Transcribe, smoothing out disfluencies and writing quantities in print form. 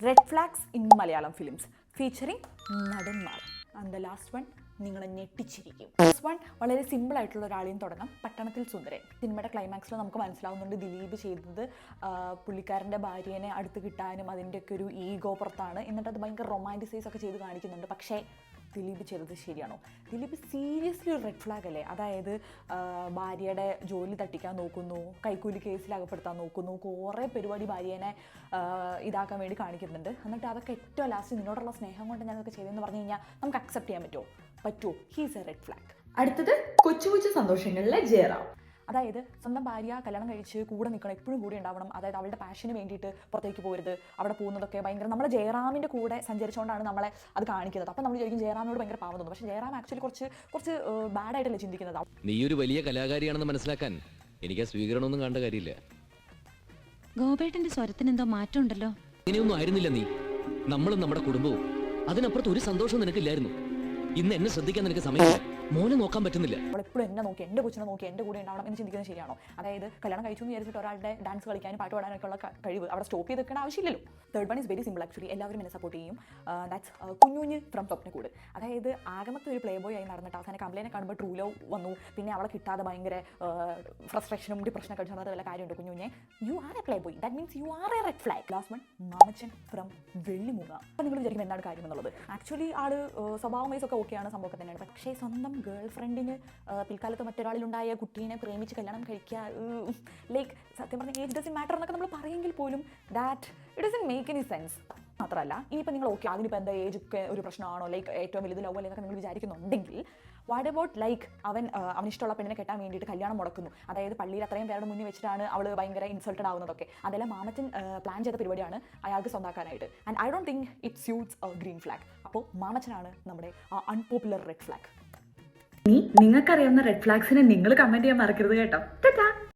Red flags in Malayalam films featuring നടന്മാർ. And the last one നിങ്ങളെ ഞെട്ടിച്ചിരിക്കും. First one വളരെ simple ആയിട്ടുള്ള ഒരാളെയും തുടങ്ങാം. പട്ടണത്തിൽ സുന്ദരൻ. സിനിമയുടെ ക്ലൈമാക്സിൽ നമുക്ക് മനസ്സിലാവുന്നുണ്ട് ദിലീപ് ചെയ്തത് പുള്ളിക്കാരൻ്റെ ഭാര്യനെ അടുത്ത് കിട്ടാനും അതിൻ്റെയൊക്കെ ഒരു ഈഗോ പുറത്താണ്. എന്നിട്ട് അത് ഭയങ്കര റൊമാൻറ്റിസൈസ് ഒക്കെ ചെയ്ത് കാണിക്കുന്നുണ്ട്. പക്ഷേ ദിലീപ് ചെയ്തത് ശരിയാണോ? ദിലീപ് സീരിയസ്ലി ഒരു റെഡ് ഫ്ലാഗ് അല്ലേ? അതായത് ഭാര്യയുടെ ജോലി തട്ടിക്കാൻ നോക്കുന്നു, കൈക്കൂലി കേസിൽ അകപ്പെടുത്താൻ നോക്കുന്നു, കുറേ പരിപാടി ഭാര്യേനെ ഇതാക്കാൻ വേണ്ടി കാണിക്കുന്നുണ്ട്. എന്നിട്ട് അതൊക്കെ ഏറ്റവും ലാസ്റ്റ് നിന്നോടുള്ള സ്നേഹം കൊണ്ട് ഞാനതൊക്കെ ചെയ്തതെന്ന് പറഞ്ഞു കഴിഞ്ഞാൽ നമുക്ക് അക്സെപ്റ്റ് ചെയ്യാൻ പറ്റുമോ? He's A red flag. അടുത്തത് കൊച്ചു കൊച്ചു സന്തോഷങ്ങളിലെ ജയറാം. അതായത് സ്വന്തം ഭാര്യ കല്യാണം കഴിച്ച് കൂടെ നിൽക്കണം, എപ്പോഴും കൂടെ ഉണ്ടാവണം. അതായത് അവളുടെ പാഷന് വേണ്ടിയിട്ട് പുറത്തേക്ക് പോരുത്. അവിടെ പോകുന്നതൊക്കെ ഭയങ്കര നമ്മളെ ജയറാമിൻ്റെ കൂടെ സഞ്ചരിച്ചുകൊണ്ടാണ് നമ്മളെ അത് കാണിക്കുന്നത്. അപ്പം നമ്മൾ വിചാരിക്കും ജയറാമിനോട് ഭയങ്കര പാവം തോന്നും. പക്ഷേ ജയറാം ആക്ച്വലി കുറച്ച് ബാഡായിട്ടല്ലേ ചിന്തിക്കുന്നത്. നീ ഒരു വലിയ കലാകാരിയാണെന്ന് മനസ്സിലാക്കാൻ എനിക്ക് സ്വീകരണമൊന്നും കണ്ട കാര്യമില്ല. ഗോപേട്ടന്റെ സ്വരത്തിന് എന്തോ മാറ്റം ഉണ്ടല്ലോ. ഇങ്ങനെയൊന്നും ആയിരുന്നില്ല നീ. നമ്മളും നമ്മുടെ കുടുംബവും. അതിനപ്പുറത്ത് ഒരു സന്തോഷവും നിനക്കില്ലായിരുന്നു. ഇന്ന് എന്നെ ശ്രദ്ധിക്കാൻ നിനക്ക് സമയമില്ല. മോനെ നോക്കാൻ പറ്റുന്നില്ല. അവളെപ്പോഴും എന്നെ നോക്കി, എൻ്റെ കൊച്ചിനെ നോക്കി, എൻ്റെ കൂടെ ഉണ്ടാവണം എന്ന് ചിന്തിക്കുന്നത് ശരിയാണോ? അതായത് കല്യാണം കഴിച്ചു എന്ന് വിചാരിച്ചിട്ട് ഒരാളുടെ ഡാൻസ് കളിക്കാനും പാട്ട് പാടാനൊക്കെ ഉള്ള കഴിവ് അവിടെ സ്റ്റോപ്പ് ചെയ്ത് വെക്കേണ്ട ആവശ്യമില്ലല്ലോ. Third one is very simple actually. എല്ലാവരും എന്നെ സപ്പോർട്ട് ചെയ്യും. ദാറ്റ്സ് കുഞ്ഞുഞ്ഞ് ഫ്രം സ്വപ്നക്കൂട്. അതായത് ആകമത്തെ ഒരു പ്ലേ ബോയ് ആയി നടന്നിട്ട് അവസാനം കംപ്ലൈനെ കാണുമ്പോൾ ട്രൂ ലവ് വന്നു. പിന്നെ അവളെ കിട്ടാതെ ഭയങ്കര ഫ്രസ്ട്രേഷനും ഡിപ്രഷനൊക്കെ അടിച്ചു നടന്നത് വല്ല കാര്യമുണ്ട്. കുഞ്ഞുഞ്ഞെ, you are a play boy. That means you are a red flag. Last one Mamachan from Vellimukha. അപ്പോൾ നിങ്ങൾ വിചാരിക്കും എന്താണ് കാര്യം എന്നുള്ളത്. ആക്ച്വലി ആള് സ്വഭാവം വൈസൊക്കെ ഓക്കെയാണ്, സംഭവമൊക്കെ തന്നെയാണ്. പക്ഷേ സ്വന്തം ഗേൾ ഫ്രണ്ടിന് പിൽക്കാലത്ത് മറ്റൊരാളിലുണ്ടായ കുട്ടീനെ പ്രേമിച്ച് കല്യാണം കഴിക്കുക, ലൈക്ക് സത്യം പറഞ്ഞാൽ ഏജ് ഡസൻറ്റ് മാറ്റർ എന്നൊക്കെ നമ്മൾ പറയുമെങ്കിൽ പോലും that it doesn't make any sense. മാത്രമല്ല ഇനിയിപ്പോൾ നിങ്ങൾ ഓക്കെ അതിനിപ്പോൾ എന്താ ഏജ് ഒക്കെ ഒരു പ്രശ്നമാണോ, ലൈക്ക് ഏറ്റവും വലുത് ലവ് അല്ലെന്നൊക്കെ നിങ്ങൾ വിചാരിക്കുന്നുണ്ടെങ്കിൽ വാട്ട് അബൌട്ട് ലൈക്ക് അവനിഷ്ടമുള്ള പെണ്ണിനെ കെട്ടാൻ വേണ്ടിയിട്ട് കല്യാണം മുടക്കുന്നു. അതായത് പള്ളിയിൽ അത്രയും പേരുടെ മുന്നിൽ വെച്ചിട്ടാണ് അവൾ ഭയങ്കര ഇൻസൾട്ടഡ് ആവുന്നതൊക്കെ. അതെല്ലാം മാമച്ചൻ പ്ലാൻ ചെയ്ത പരിപാടിയാണ് അയാൾക്ക് സ്വന്തമാക്കാനായിട്ട്. And I don't think it suits a green flag. അപ്പോൾ മാമച്ചനാണ് നമ്മുടെ അൺപോപ്പുലർ റെഡ് ഫ്ലാഗ്. നിങ്ങൾക്കറിയാവുന്ന റെഡ് ഫ്ലാഗ്സിനെ നിങ്ങൾ കമന്റ് ചെയ്യാൻ മറക്കരുത് കേട്ടോ.